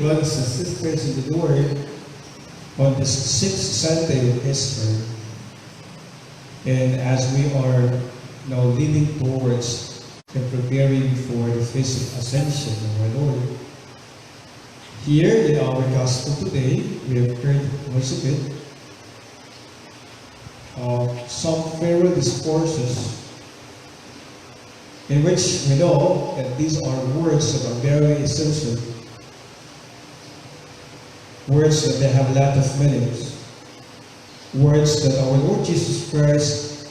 brothers and sisters in the Lord, on this sixth Sunday of Easter, and as we are now leaning towards and preparing for the feast of Ascension of our Lord, here in our Gospel today, we have heard once again some farewell discourses in which we know that these are words that are very essential, words that they have a lot of meanings, words that our Lord Jesus Christ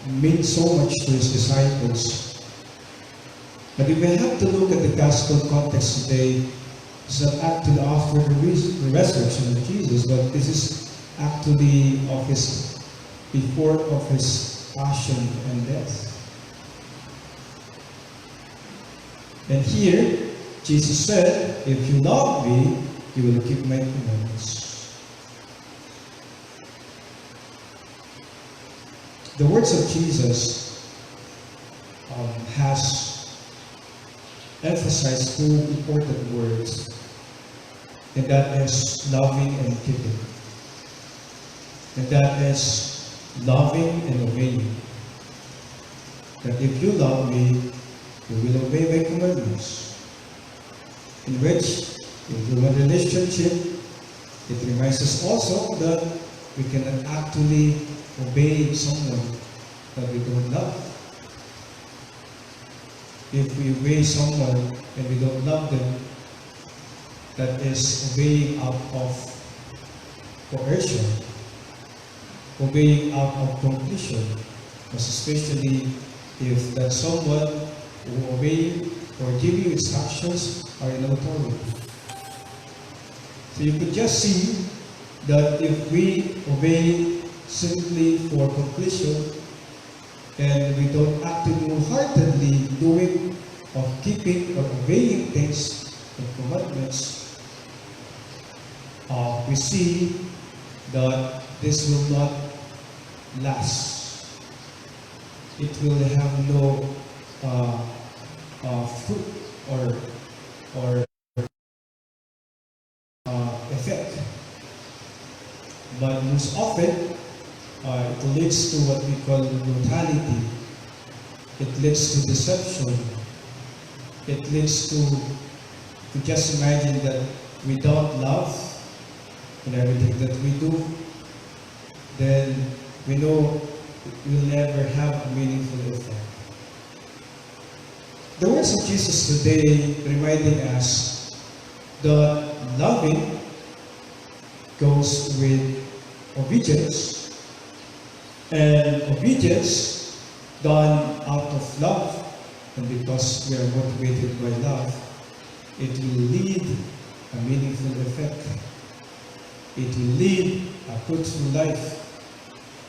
meant so much to His disciples. But if we have to look at the Gospel context today, it's not actually after the resurrection of Jesus, but this is actually before of His passion and death. And here, Jesus said, if you love me, you will keep my commandments. The words of Jesus has emphasized two important words, and that is loving and keeping. And that is loving and obeying. That if you love me, you will obey my commandments. In which, in human relationship, it reminds us also that we cannot actually obey someone that we don't love. If we obey someone and we don't love them, that is obeying out of coercion, obeying out of compulsion, especially if that someone who obey or give you instructions are in authority. So you could just see that if we obey simply for completion and we don't actively wholeheartedly doing of keeping or obeying things and commandments, we see that this will not last. It will have no fruit or effect. But most often, it leads to what we call brutality. It leads to deception. It leads to just imagine that without love in everything that we do, then we know we'll never have a meaningful effect. The words of Jesus today reminding us that loving goes with obedience, and obedience done out of love, and because we are motivated by love, it will lead a meaningful effect. It will lead a fruitful life,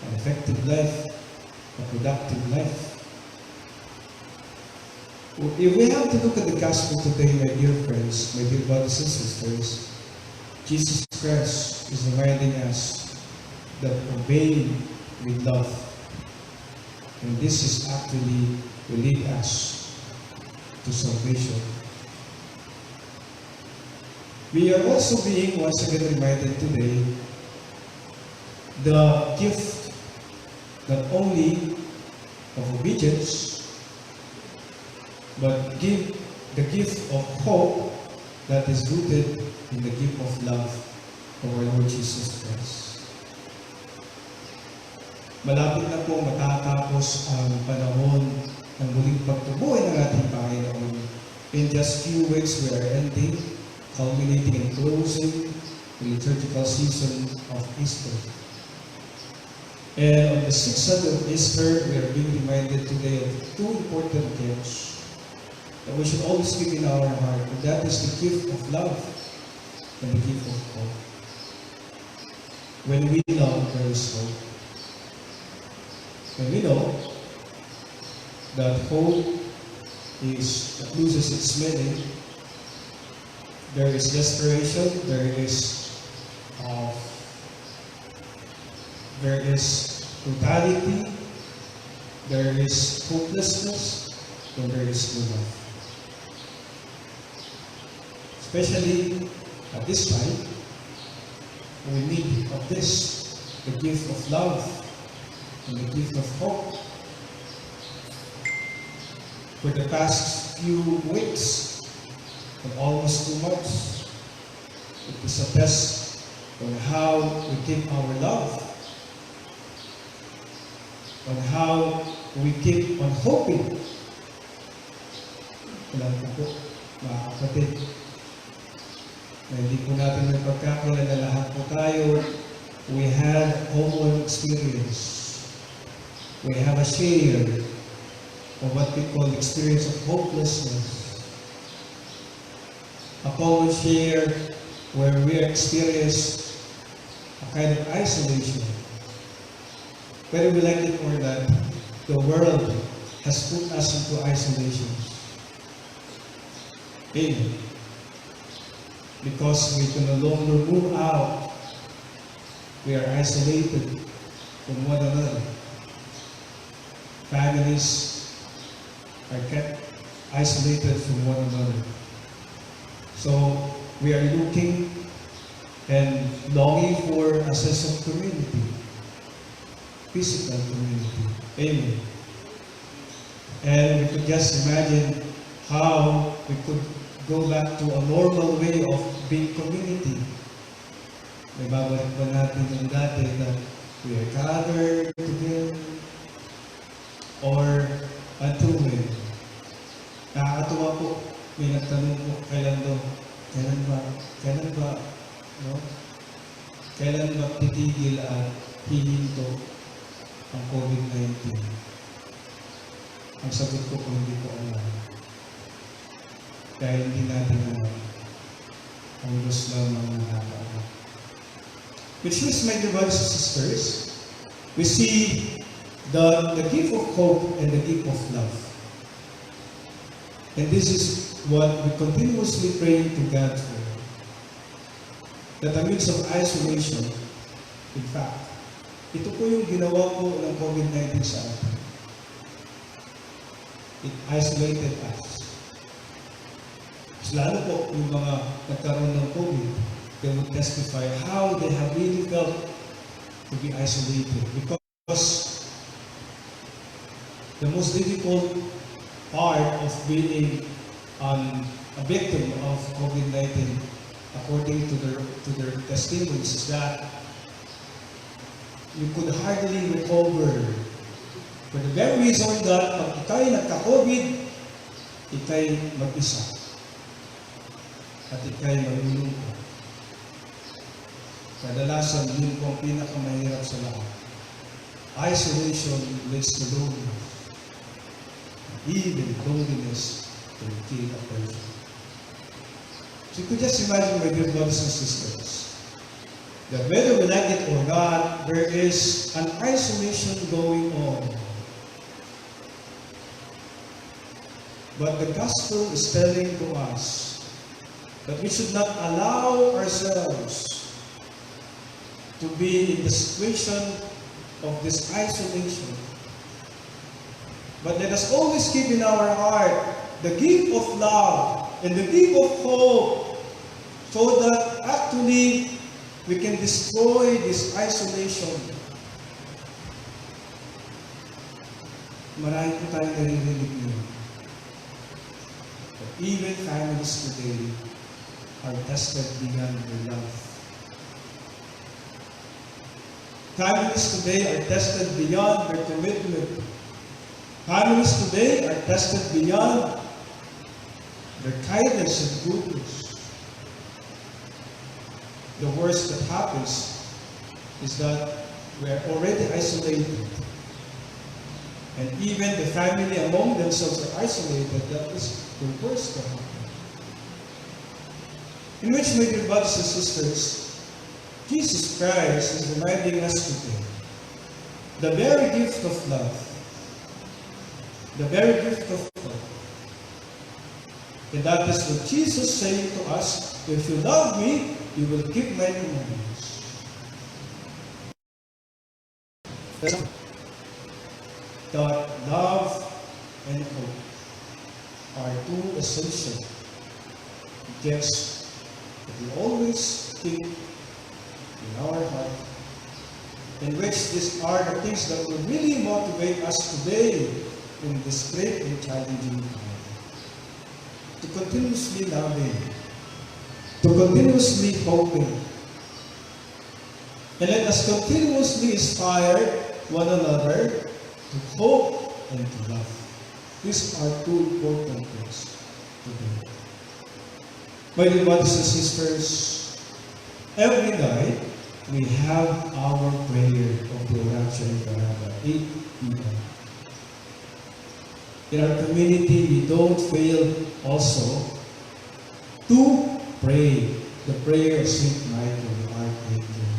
an effective life, a productive life. If we have to look at the gospel today, my dear friends, my dear brothers and sisters, Jesus Christ is reminding us that obeying with love, and this is actually will lead us to salvation. We are also being once again reminded today the gift not only of obedience, but give the gift of hope that is rooted in the gift of love of our Lord Jesus Christ. Malapit na po matatapos ang panahon ng muling pagtubuhay ng ating Panginoon. In just few weeks, we are ending, culminating and closing the liturgical season of Easter. And on the sixth Sunday of Easter, we are being reminded today of two important gifts that we should always keep in our heart, and that is the gift of love and the gift of hope. When we love, there is hope. When we know that hope loses its meaning, there is desperation, there is brutality, there is hopelessness, and there is no love. So Especially at this time, we need of this, the gift of love and the gift of hope. For the past few weeks, and almost 2 months, it is a test on how we keep our love, on how we keep on hoping. Alam ko po, mga kapatid, na hindi po natin may pagkakilala lahat po tayo, we have common experience. We have a share of what we call experience of hopelessness. A common share where we experience a kind of isolation. Whether we like it or not, the world has put us into isolation. Amen. Because we can no longer move out, we are isolated from one another. Families are kept isolated from one another. So we are looking and longing for a sense of community, physical community. Amen. And we could just imagine how we could go back to a normal way of being community. May babalik pa natin yung dati na we are gathered together or until when. Nakakatuwa po, may nagtanong po, kailan ba titigil at hihinto ang COVID-19? Ang sagot ko kung hindi ko alam. Dahil hindi natin alam. Ang Diyos lang ang nakakaalam. Which means, my dear brothers and sisters, we see the gift of hope and the gift of love. And this is what we continuously pray to God for. That amidst of isolation, in fact, ito po yung ginawa po ng COVID-19 sa atin. It isolated us. Lalo po yung mga nagkaroon ng COVID, they would testify how they have really felt to be isolated. Because the most difficult part of being a victim of COVID-19, according to their testimonies, is that you could hardly recover. For the very reason that pag ika'y nagka-COVID, ika'y mag-isa. At ika'y malulungkot. Kadalasan, yun po ang pinakamahirap sa lahat. Isolation leads to loneliness. Even loneliness can kill a person. So you could just imagine, my dear brothers and sisters, that whether we like it or not, there is an isolation going on. But the gospel is telling to us that we should not allow ourselves to be in the situation of this isolation. But let us always keep in our heart the gift of love and the gift of hope, so that actually we can destroy this isolation. Marami po tayong naririnig niyo. But even families today are tested beyond their love. Families today are tested beyond their commitment. Families today are tested beyond their kindness and goodness. The worst that happens is that we are already isolated. And even the family among themselves are isolated. That is the worst that happens. In which, my dear brothers and sisters, Jesus Christ is reminding us today the very gift of love, the very gift of hope. And that is what Jesus is saying to us: if you love me, you will keep my commandments. That love and hope are two essential gifts that we always keep in our heart, in which these are the things that will really motivate us today in this great and challenging time. To continuously loving, to continuously hoping, and let us continuously inspire one another to hope and to love. These are two important things today. My dear brothers and sisters, every night we have our prayer of the rapture in Canada, 8 p.m. In our community, we don't fail also to pray the prayer of St. Michael, the Archangel.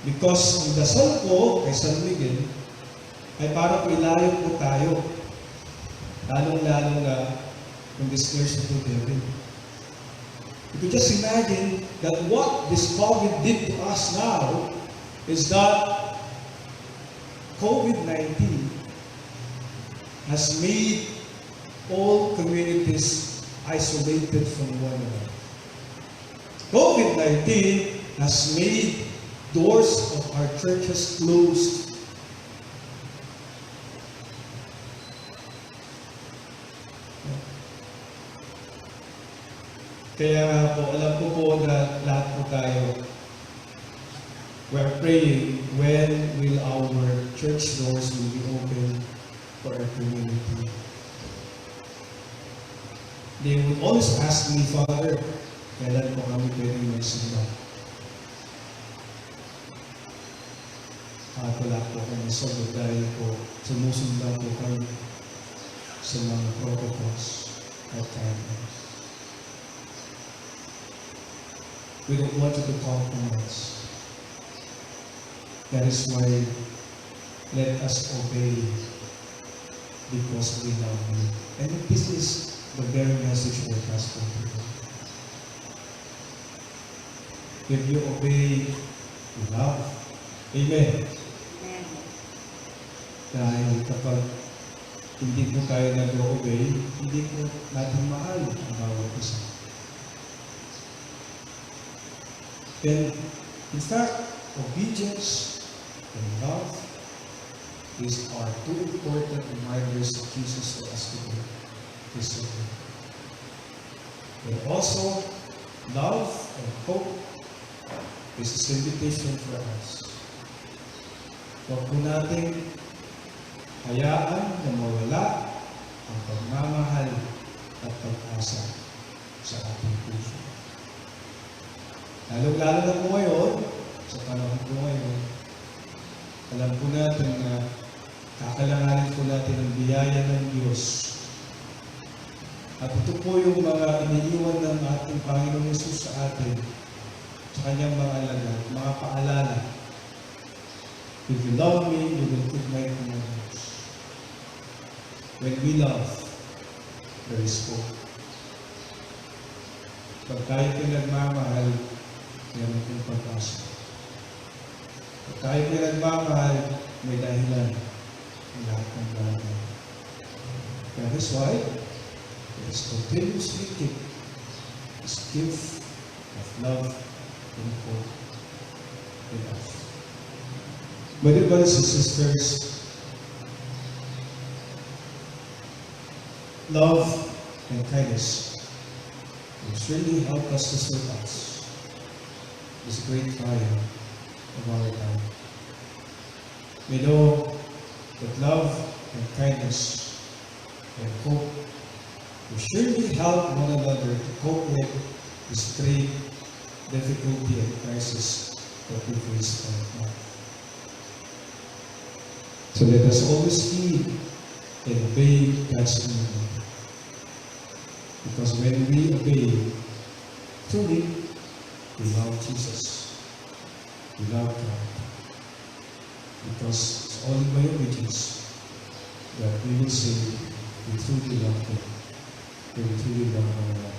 Because ang dasal po kay San Miguel ay parang ilayo po tayo. Lalong-lalo na kung declares to heaven. You could just imagine that what this COVID did to us now is that COVID-19 has made all communities isolated from one another. COVID-19 has made doors of our churches closed. Kaya nga po, alam ko po na lahat po tayo, we're praying when will our church doors will be open for our community. They would always ask me, Father, kailan po kami pwedeng magsimba? At wala po kami sagot dahil po sumusunod po kami sa mga protocols at guidelines. We don't want you to compromise. That is why let us obey because we love you. And this is the very message of the gospel today. If you obey, you love. Amen. Amen. Dahil kapag hindi po tayo nag-obey, hindi po natin mahal ang bawat isa. And in fact, obedience and love are two important reminders of Jesus for us to do this way. And also, love and hope is an invitation for us. Huwag po natin hayaan na mawala ang pagmamahal at pag-asa sa ating puso. Lalo-lalo na po ngayon, sa panahon po ngayon, alam po natin na kakalanganin po natin ang biyaya ng Diyos. At ito po yung mga iniiwan ng ating Panginoon Yesus sa atin, sa kanyang mga alagad, mga paalala. If you love me, you will keep my commandments. When we love, there is hope. Pag tayo pinagmamahal, meron kong pag-asa. Pag tayo pinagmamahal, may dahilan ang lahat ng bagay. That is why it is continuously keep this gift of love and hope in us. My dear brothers and sisters, love and kindness will surely help us to surpass this great trial of our time. We know that love and kindness and hope will surely help one another to cope with this great difficulty and crisis that we face right now. So let us always heed and obey God's commandment. Because when we obey, truly, we love Jesus. We love God. Because it's only by obedience that we will say we truly love Him. We truly love our